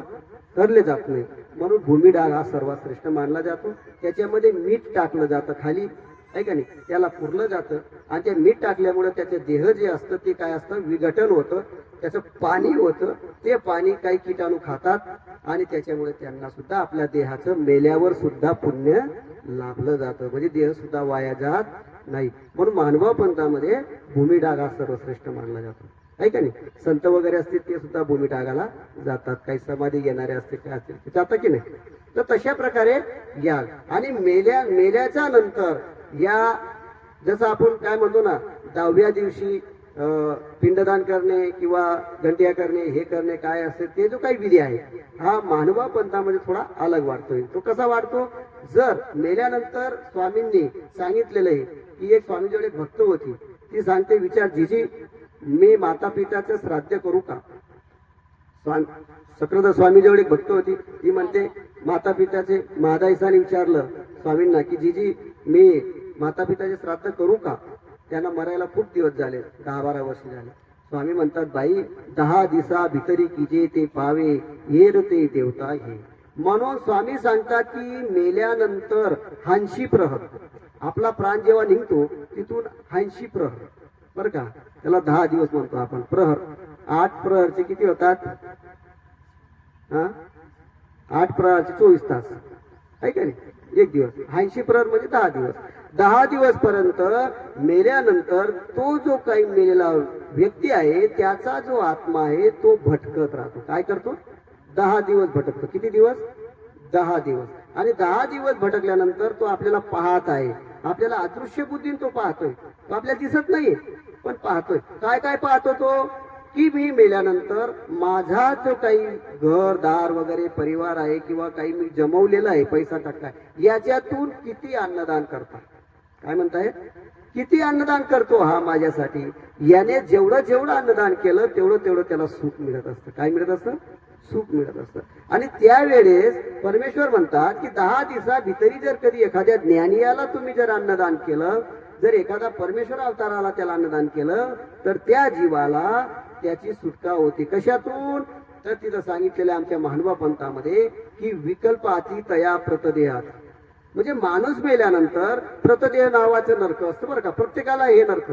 Speaker 1: करले जात नाही. म्हणून भूमिडाग हा सर्वात श्रेष्ठ मानला जातो. त्याच्यामध्ये मीठ टाकलं जातं खाली, आहे का नाही, त्याला पुरलं जातं. आणि ते मीठ टाकल्यामुळे त्याचे देह जे असतं ते काय असतं, विघटन होतं, त्याचं पाणी होतं. ते पाणी काही कीटाणू खातात आणि त्याच्यामुळे त्यांना सुद्धा आपल्या देहाचं मेल्यावर सुद्धा पुण्य लाभलं जातं, म्हणजे देह सुद्धा वाया जात नाही. म्हणून महानुभाव पंथामध्ये भूमिडाग हा सर्वश्रेष्ठ मानला जातो, आहे का नाही. संत वगैरे असतील ते सुद्धा भूमिडागाला जातात, काही समाधी घेणारे असतील काय असतील ते जातात की नाही. तर तशा प्रकारे या आणि मेल्याच्या नंतर या जसं आपण काय म्हणतो ना, 10व्या दिवशी पिंडदान करणे किंवा दंडिया करणे, हे करणे काय असते, ते जो काही विधी आहे हा महानुभाव पंथामध्ये थोडा अलग वाटतोय. तो कसा वाटतो, जर मेल्यानंतर स्वामींनी सांगितलेलं आहे की एक स्वामींजवळ एक भक्त होती, ती सांगते, विचार जीजी मी माता पिताचं श्राद्ध करू का. चक्रधर स्वामीजवळ एक भक्त होती, ती म्हणते माता पिताचे, महादाईसाने विचारलं स्वामींना की जीजी मी माता पिताचे श्राद्ध करू का. त्यांना मरायला खूप दिवस झाले, 10-12 वर्ष झाले. स्वामी म्हणतात, बाई 10 दिवसा भितरी कीजे ते पावे, येर ते देवता हे. म्हणून स्वामी सांगतात की मेल्यानंतर 80 प्रहर, आपला प्राण जेव्हा निघतो तिथून 80 प्रहर, बरं का, त्याला 10 दिवस म्हणतो आपण प्रहर. 8 प्रहरचे किती होतात, 8 प्रहरचे 24 तास, आहे का नाही, एक दिवस. 80 प्रहर म्हणजे 10 दिवस. 10 दिवस पर्यंत मेल्यानंतर तो जो काही मेलेला व्यक्ती आहे त्याचा जो आत्मा आहे तो भटकत राहतो. काय करतो, 10 दिवस भटकतो. किती दिवस, 10 दिवस. आणि 10 दिवस भटकल्यानंतर तो आपल्याला पाहत आहे, आपल्याला अदृश्य बुद्धीने तो पाहतोय, तो आपल्याला दिसत नाही पण पाहतोय. काय काय पाहतो तो, की मी मेल्यानंतर माझा जो काही घरदार वगैरे परिवार आहे किंवा काही मी जमवलेला आहे पैसा टक्का, याच्यातून किती अन्नदान करतात. काय म्हणताय, किती अन्नदान करतो हा माझ्यासाठी. याने जेवढं अन्नदान केलं तेवढं त्याला सुख मिळत असतं. काय मिळत असतं, सुख मिळत असतं. आणि त्यावेळेस परमेश्वर म्हणतात की 10 दिवसा भितरी जर कधी एखाद्या ज्ञानियाला तुम्ही जर अन्नदान केलं, जर एखादा परमेश्वर अवताराला त्याला अन्नदान केलं तर त्या जीवाला त्याची सुटका होती. कशातून? तर तिथं सांगितलेलं आमच्या महानुभाव पंथामध्ये की विकल्पाती तया प्रतदेहात, म्हणजे माणूस मेल्यानंतर प्रतदेह नावाचं नरक असतं बरं का. प्रत्येकाला हे नरक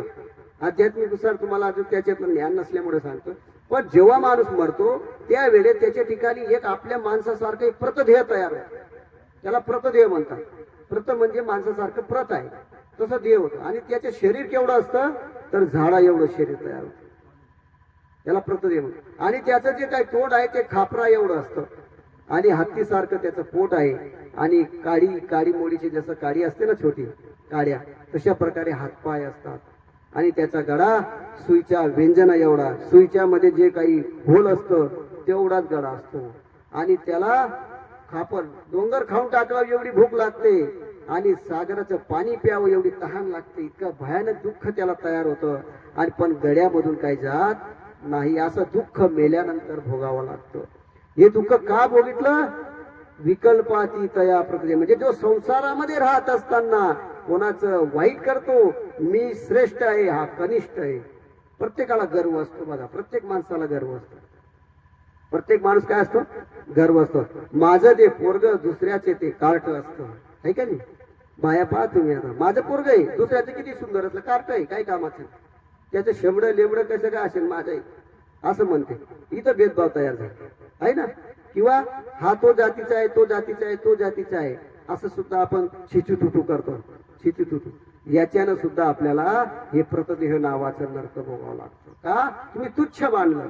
Speaker 1: आध्यात्मिकनुसार तुम्हाला अजून त्याच्यातलं ज्ञान नसल्यामुळे सांगतो. पण जेव्हा माणूस मरतो त्यावेळेस त्याच्या ठिकाणी एक आपल्या माणसासारखं एक प्रतदेह तयार होतं, त्याला प्रतदेह म्हणतात. प्रत म्हणजे माणसासारखं प्रत आहे तसं देह होतं. आणि त्याचे शरीर केवढं असतं तर झाडा एवढं शरीर तयार होतं, त्याला प्रतदेह म्हणतात. आणि त्याचं जे काही तोंड आहे ते खापरा एवढं असतं, आणि हत्तीसारखं त्याचं पोट आहे, आणि काडी मोडीची जसं काडी असते ना छोटी काड्या, तशा प्रकारे हातपाय असतात. आणि त्याचा गळा सुईच्या व्यंजना एवढा, सुईच्या मध्ये जे काही होल असतं तेवढाच गळा असतो. आणि त्याला खापर डोंगर खाऊन टाकावं एवढी भूक लागते, आणि सागराचं पाणी प्यावं एवढी तहान लागते. इतकं भयानक दुःख त्याला तयार होतं. आणि पण गड्यामधून काही जात नाही. असं दुःख मेल्यानंतर भोगावं लागतं. हे दुःख का भोगितलं? विकल्पाती तया प्रकृती, म्हणजे जो संसारामध्ये राहत असताना कोणाचं वाईट करतो, मी श्रेष्ठ आहे हा कनिष्ठ आहे. प्रत्येकाला गर्व असतो बघा, प्रत्येक माणसाला गर्व असतो. प्रत्येक माणूस काय असतो? गर्व असतो. माझं ते पोरग दुसऱ्याचे ते कार्ट असतं, आहे का नाही? बाया पहा तुम्ही, आता माझं पोरग आहे दुसऱ्याचं किती सुंदर असलं, कार्ट आहे काय कामाचं, त्याचं शेमडं लेमडं कसं काय असेल माझं आहे असं म्हणते. इथं भेदभाव तयार झाला आहे ना. किंवा हा तो जातीचा आहे, तो जातीचा आहे, तो जातीचा आहे, असं सुद्धा आपण छिचूतुटू करतो. छिचूतुटू याच्यानं सुद्धा आपल्याला हे प्रतदेह नावाचं नरक भोगावं लागतं. का? तुम्ही तुच्छ मानलं,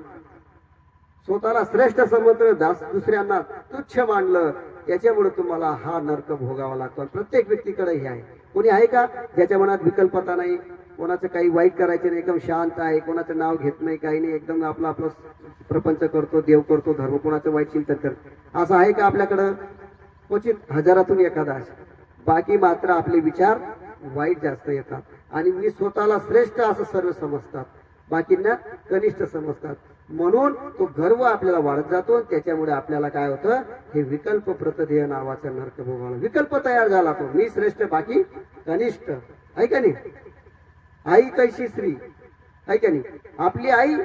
Speaker 1: स्वतःला श्रेष्ठ समजलं, दुसऱ्यांना तुच्छ मानलं, याच्यामुळे तुम्हाला हा नरक भोगावा लागतो. प्रत्येक व्यक्तीकडे हे आहे. कोणी आहे का ज्याच्या मनात विकल्पता नाही, कोणाचं काही वाईट करायचं नाही, एकदम शांत आहे, कोणाचं नाव घेत नाही, काही नाही, एकदम आपलं आपलं प्रपंच करतो, देव करतो, धर्म, कोणाचं वाईट चिंतन करतो, असं आहे का आपल्याकडं? क्वचित हजारातून एखादा आहे. बाकी मात्र आपले विचार वाईट जास्त येतात, आणि मी स्वतःला श्रेष्ठ असं सर्व समजतात, बाकींना कनिष्ठ समजतात. म्हणून तो गर्व आपल्याला वाढत जातो. त्याच्यामुळे आपल्याला काय होतं? हे विकल्प प्रतदेह नावाचा नरक भोगावला. विकल्प तयार झाला, तो मी श्रेष्ठ बाकी कनिष्ठ, आहे का नाही? आई कैशी स्त्री, आहे का नाही? आपली आई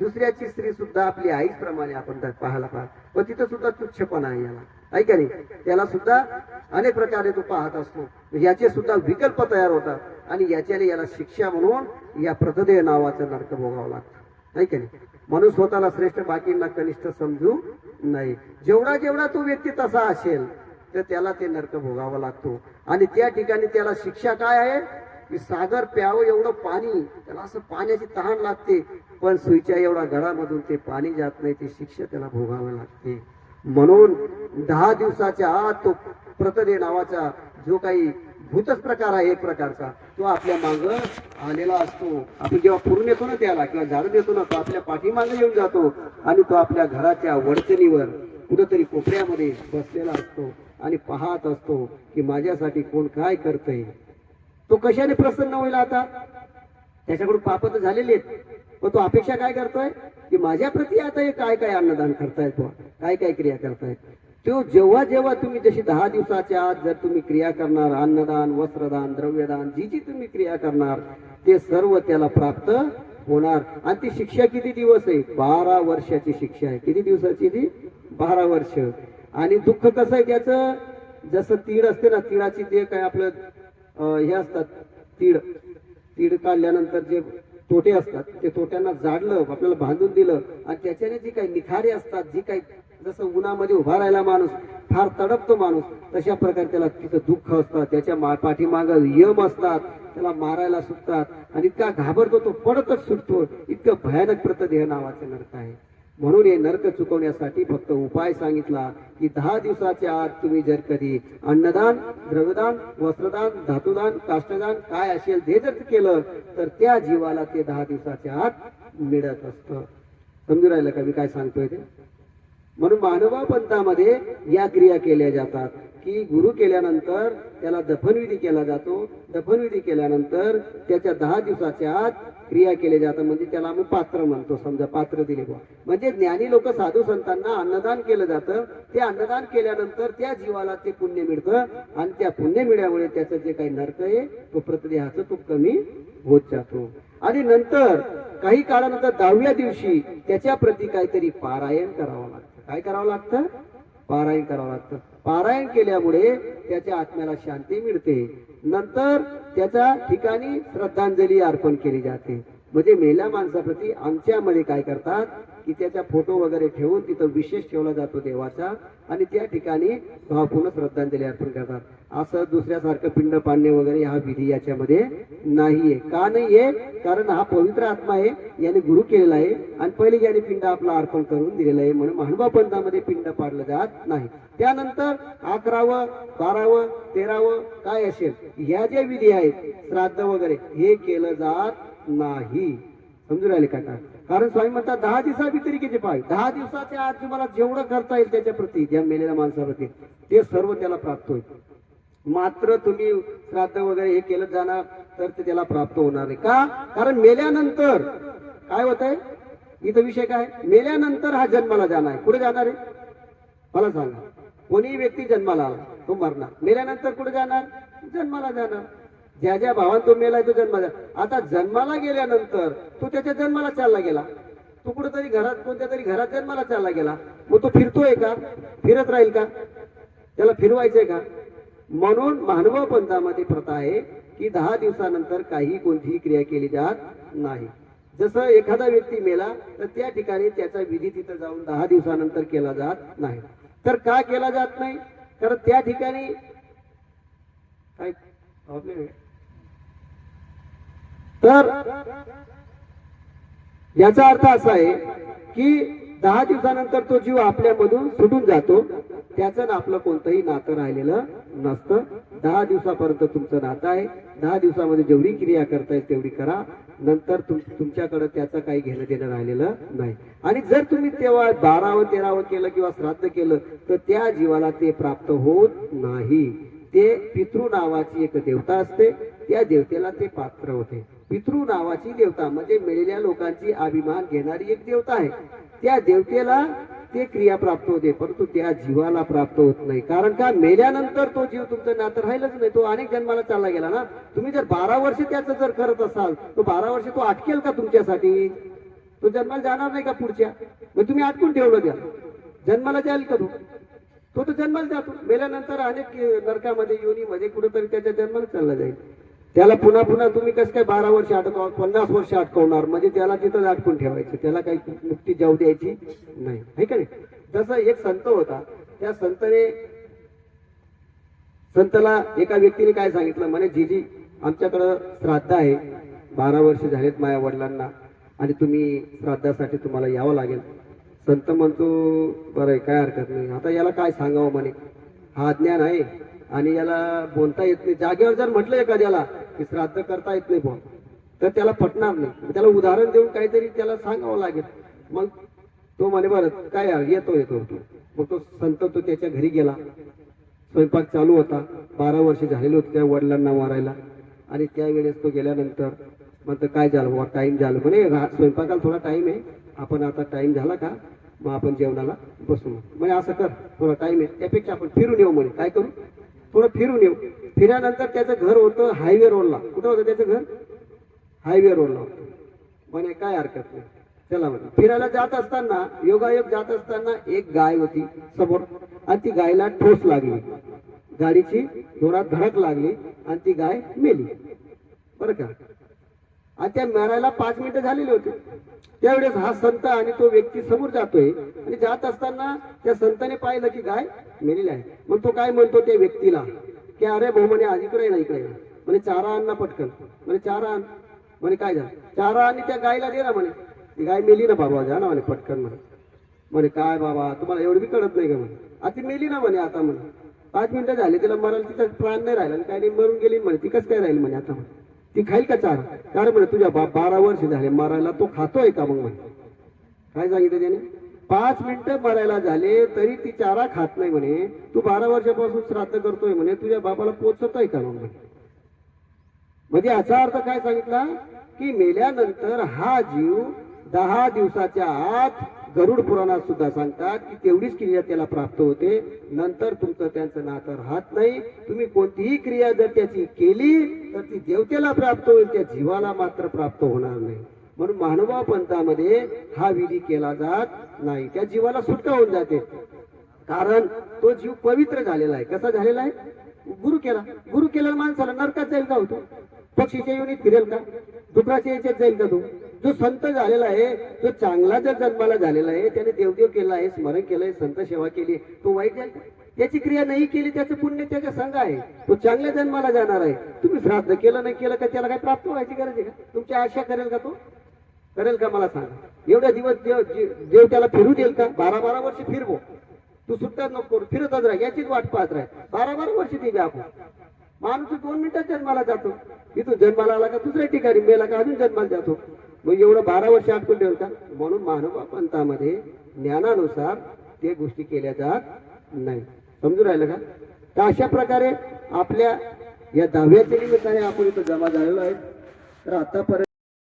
Speaker 1: दुसऱ्याची स्त्री सुद्धा आपली आईच प्रमाणे आपण पाहायला पाहतो. पण तिथं सुद्धा तुच्छपणा आहे याला, आहे का नाही? त्याला सुद्धा अनेक प्रकारे तो पाहत असतो. याचे सुद्धा विकल्प तयार होतात, आणि याच्याने याला शिक्षा म्हणून या प्रतदेह नावाचं नरक भोगावं लागतं, आहे का नाही? म्हणून स्वतःला श्रेष्ठ बाकींना कनिष्ठ समजू नाही. जेवढा जेवढा तो व्यक्ती तसा असेल तर त्याला ते नरक भोगावं लागतो. आणि त्या ठिकाणी त्याला शिक्षा काय आहे? की सागर प्यावं एवढं पाणी, त्याला असं पाण्याची तहान लागते, पण सुईच्या एवढा गळामधून ते पाणी जात नाही, ती शिक्षा त्याला भोगावं लागते. म्हणून 10 दिवसाच्या आत तो प्रतदेह नावाचा जो काही भूतच प्रकार आहे एक प्रकारचा, तो आपल्या माग आलेला असतो. आपण जेव्हा पूर्ण येतो ना त्याला, किंवा झाडून येतो ना, तो आपल्या पाठीमागे येऊन जातो, आणि तो आपल्या घराच्या वडचणीवर कुठंतरी कोपऱ्यामध्ये बसलेला असतो, आणि पाहत असतो की माझ्यासाठी कोण काय करतंय. तो कशाने प्रसन्न होईल? आता त्याच्याकडून पाप तर झालेली आहेत, पण तो अपेक्षा काय करतोय की माझ्या प्रती आता हे काय काय अन्नदान करतायत, काय काय क्रिया करतायत. तो जेव्हा जेव्हा तुम्ही जशी 10 दिवसाच्या आत जर तुम्ही क्रिया करणार, अन्नदान, वस्त्रदान, द्रव्यदान, जी जी तुम्ही क्रिया करणार ते सर्व त्याला प्राप्त होणार. आणि ती शिक्षा किती दिवस आहे? 12 वर्षाची शिक्षा आहे. किती दिवसाची ती? 12 वर्ष. आणि दुःख कसं आहे त्याचं? जसं तीळ असते ना, तिळाची जे काय आपलं हे असतात, तीळ काढल्यानंतर जे तोटे असतात, ते तोट्यांना जाडलं, आपल्याला बांधून दिलं, आणि त्याच्याने जी काही निखारे असतात, जी काही जसं उन्हामध्ये उभा राहिला माणूस फार तडपतो माणूस, तशा प्रकारे त्याला तिथं दुःख असतं, त्याच्या पाठीमाग यम असतात, त्याला मारायला सुटतात, आणि इतका घाबरतो तो पडतच सुटतो. इतकं भयानक प्रतदेह नावाचं नरक आहे. म्हणून हे नरक चुकवण्यासाठी फक्त उपाय सांगितला की 10 दिवसाच्या आत तुम्ही जर कधी अन्नदान, द्रव्यदान, वस्त्रदान, धातुदान, काष्टदान काय असेल ते जर केलं तर त्या जीवाला ते 10 दिवसाच्या आत मिळत असतं. समजून राहिलं का मी काय सांगतोय ते? म्हणून मानवा पंथामध्ये या क्रिया केल्या जातात की गुरु केल्यानंतर त्याला दफनविधी केला जातो. दफनविधी केल्यानंतर त्याच्या 10 दिवसाच्या आत क्रिया केल्या जातात, म्हणजे त्याला आम्ही पात्र म्हणतो. समजा पात्र दिले बुवा, म्हणजे ज्ञानी लोक साधू संतांना अन्नदान केलं जातं. ते अन्नदान केल्यानंतर त्या जीवाला ते पुण्य मिळतं आणि त्या पुण्य मिळाल्यामुळे त्याचं जे काही नरक आहे तो प्रतिदेहाचं तो कमी होत जातो. आणि नंतर काही काळानंतर 10व्या दिवशी त्याच्या प्रती काहीतरी पारायण करावं लागतं. काय करावं लागतं? पारायण करावं लागतं. पारायण केल्यामुळे त्याच्या आत्म्याला शांती मिळते. नंतर त्याच्या ठिकाणी श्रद्धांजली अर्पण केली जाते. म्हणजे मेल्या माणसाप्रती आमच्यामध्ये काय करतात की त्याचा फोटो वगैरे ठेवून तिथं विशेष ठेवला जातो देवाचा आणि त्या ठिकाणी भावपूर्ण श्रद्धांजली अर्पण करतात. असं दुसऱ्यासारखं पिंड पाडणे वगैरे हा विधी याच्यामध्ये नाहीये. का नाहीये? कारण हा पवित्र आत्मा आहे, याने गुरु केलेला आहे आणि पहिले याने पिंड आपला अर्पण करून दिलेला आहे, म्हणून महानुभाव पंथामध्ये पिंड पाडलं जात नाही. त्यानंतर 11वं 12वं 13वं काय असेल ह्या ज्या विधी आहेत श्राद्ध वगैरे हे केलं जात नाही. समजून राहिले का? कारण स्वामी म्हणतात 10 दिवसाव्यतिरिक्तचे पाय 10 दिवसाच्या आत तुम्हाला जेवढं करता येईल त्याच्या प्रती ज्या मेलेल्या माणसाप्रती ते सर्व त्याला प्राप्त होईल. मात्र तुम्ही श्राद्ध वगैरे हे केलं जाणार तर ते त्याला प्राप्त होणार नाही. का? कारण मेल्यानंतर काय होत आहे इथं विषय काय? मेल्यानंतर हा जन्माला जाणार आहे. कुठे जाणार आहे मला सांगा? कोणी व्यक्ती जन्माला आला तो मरणार, मेल्यानंतर कुठे जाणार? जन्माला जाणार. ज्या ज्या भावान तो मेलाय तो जन्माला. आता जन्माला गेल्यानंतर तो त्याच्या जन्माला चालला गेला, तो कुठेतरी घरात कोणत्या तरी घरात जन्माला चालला गेला, मग तो फिरतोय का? फिरत राहील का? त्याला फिरवायचंय का? म्हणून महानुभाव पंथामध्ये प्रथा आहे की 10 दिवसानंतर काही कोणतीही क्रिया केली जात नाही. जसं एखादा व्यक्ती मेला तर त्या ठिकाणी त्याचा विधी तिथं जाऊन 10 दिवसानंतर केला जात नाही. तर का केला जात नाही? कारण त्या ठिकाणी काय प्रॉब्लेम आहे. तर याचा अर्थ असा आहे की 10 दिवसानंतर तो जीव आपल्यामधून सुटून जातो, त्याचं आपलं कोणतंही नातं राहिलेलं नसतं. 10 दिवसापर्यंत तुमचं नातं आहे. 10 दिवसामध्ये जेवढी क्रिया करता येईल तेवढी करा, नंतर तुमच्याकडे त्याचं काही घेणं देणं राहिलेलं नाही. आणि जर तुम्ही तेव्हा 12वं 13वं केलं किंवा श्राद्ध केलं तर त्या जीवाला ते प्राप्त होत नाही. ते पितृ नावाची एक देवता असते, त्या देवतेला ते पात्र होते. पितृ नावाची देवता म्हणजे मेलेल्या लोकांची अभिमान घेणारी एक देवता आहे. त्या देवतेला ते क्रिया प्राप्त होते, परंतु त्या जीवाला प्राप्त होत नाही. कारण का? मेल्यानंतर तो जीव तुमचं नातं राहिलंच नाही, तो अनेक जन्माला चालला गेला ना. तुम्ही जर 12 वर्ष त्याचं जर करत असाल तो 12 वर्ष तो अटकेल का तुमच्यासाठी? तो जन्माला जाणार नाही का पुढच्या? मग तुम्ही अटकून ठेवलं द्या, जन्माला जाईल का तो? तो तर जन्माला जातो, मेल्यानंतर अनेक नरकामध्ये योनीमध्ये कुठेतरी त्याच्या जन्माला चालला जाईल. त्याला पुन्हा पुन्हा तुम्ही कसं काय 12 वर्ष अटकवणार, 50 वर्ष अटकवणार? म्हणजे त्याला तिथं अटकून ठेवायचं, त्याला काही मुक्ती जाऊ द्यायची नाही, आहे का नाही? जसं एक संत होता, त्या संतला एका व्यक्तीने काय सांगितलं, म्हणे जीजी आमच्याकडं श्राद्ध आहे, 12 वर्ष झालेत माझ्या वडिलांना आणि तुम्ही श्राद्धासाठी तुम्हाला यावं लागेल. संत म्हणतो बरं आहे, काय हरकत नाही. आता याला काय सांगावं म्हणे, हा अज्ञान आहे आणि याला बोलता येत नाही. जागेवर जर म्हटलं एखाद्याला की श्राद्ध करता येत नाही बोल तर त्याला पटणार नाही. त्याला उदाहरण देऊन काहीतरी त्याला सांगावं लागेल. मग तो म्हणे बरं काय येतो. मग तो संत तो त्याच्या घरी गेला. स्वयंपाक चालू होता, 12 वर्ष झालेले होते त्या वडिलांना मारायला. आणि त्यावेळेस तो गेल्यानंतर म्हणतो काय झालं बाबा, टाइम झालं म्हणे, स्वयंपाकाला थोडा टाइम आहे, आपण आता टाइम झाला का मग आपण जेवणाला बसू. म्हणजे असं कर, थोडा टाइम आहे, त्यापेक्षा आपण फिरून येऊ म्हणे. काय करू? थोडं फिरून येऊ. फिरल्यानंतर त्याचं घर होतं हायवे रोडला. कुठं होतं त्याचं घर? हायवे रोडला होतं. म्हणे काय हरकत नाही, चला म्हणे. फिरायला जात असताना योगायोग जात असताना एक गाय होती समोर आणि ती गायला ठोस लागली, गाडीची जोरात धडक लागली आणि ती गाय मेली. बरं का? आणि त्या मरायला 5 मिनिटं झालेली होती. त्यावेळेस हा संत आणि तो व्यक्ती समोर जातोय आणि जात असताना त्या संताने पाहिलं की गाय मेलेली आहे. मग तो काय म्हणतो त्या व्यक्तीला की अरे भाऊ म्हणे आज इकडे ना इकडे म्हणे, चारा आण ना पटकन. म्हणे चारा आण. म्हणे काय झालं? चारा आणि त्या गायला दे ना म्हणे. ती गाय मेली ना बाबा, जा ना म्हणे पटकन म्हणे. म्हणे काय बाबा तुम्हाला एवढं बी कळत नाही का म्हणे, आता मेली ना म्हणे. आता म्हणे 5 मिनिटं झाले, तिला मरायला तिचा प्राण नाही राहिला आणि काय नाही, मरून गेली म्हणे. ती कसं काय राहील म्हणे आता म्हणे, ती खाईल का चारा? कारण म्हणे तुझ्या 12 वर्ष झाले मरायला, तो खातोय का मग म्हणे. काय सांगितलं त्याने? 5 मिनिटं मरायला झाले तरी ती चारा खात नाही म्हणे. तू 12 वर्षापासून श्राद्ध करतोय म्हणे, तुझ्या बापाला पोचतोय का म्हणे. म्हणजे याचा अर्थ काय सांगितला की मेल्यानंतर हा जीव 10 दिवसाच्या आत गरुड पुराणात सुद्धा सांगतात की तेवढीच क्रिया त्याला प्राप्त होते. नंतर तुमचं त्यांचं नातं राहत नाही. तुम्ही कोणतीही क्रिया जर त्याची केली तर ती देवतेला प्राप्त होईल, त्या जीवाला मात्र प्राप्त होणार नाही. म्हणून महानुभाव पंथामध्ये हा विधी केला जात नाही. त्या जीवाला सुटका होऊन जाते, कारण तो जीव पवित्र झालेला आहे. कसा झालेला आहे? गुरु केला माणसाला नरकात जाईल का होतो? पक्षीच्या योनीत फिरेल का? डुकराच्या याच्यात जाईल का तो? जो संत झालेला आहे, जो चांगला जर जन्माला झालेला आहे, त्याने देवदेव केला आहे, स्मरण केलंय, संत सेवा केली, तो वाईट जाईल का? त्याची क्रिया नाही केली, त्याचं पुण्य त्याच्या संग आहे, तो चांगल्या जन्माला जाणार आहे. तुम्ही श्राद्ध केलं नाही केलं का त्याला काही प्राप्त व्हायची गरज आहे का? तुमची आशा करेल का तो? करेल का मला सांगा? एवढ्या दिवस देव त्याला फिरू देईल का? 12 वर्ष फिरवो, तू सुट्ट्यात नको करू, फिरतच राह, याचीच वाट पाहत राह. 12 वर्ष ती आपण माणूस 2 मिनिटात जन्माला जातो. इथून जन्माला आला का दुसऱ्या ठिकाणी मेला का अजून जन्माला जातो. मग एवढं 12 वर्ष आटकून ठेवल का? म्हणून महानुभाव पंथामध्ये ज्ञानानुसार ते गोष्टी केल्या जात नाही. समजून राहिलं का? तर अशा प्रकारे आपल्या या 10व्याच्या निमित्ताने आपण इथं जमा झालेलो आहे. तर आतापर्यंत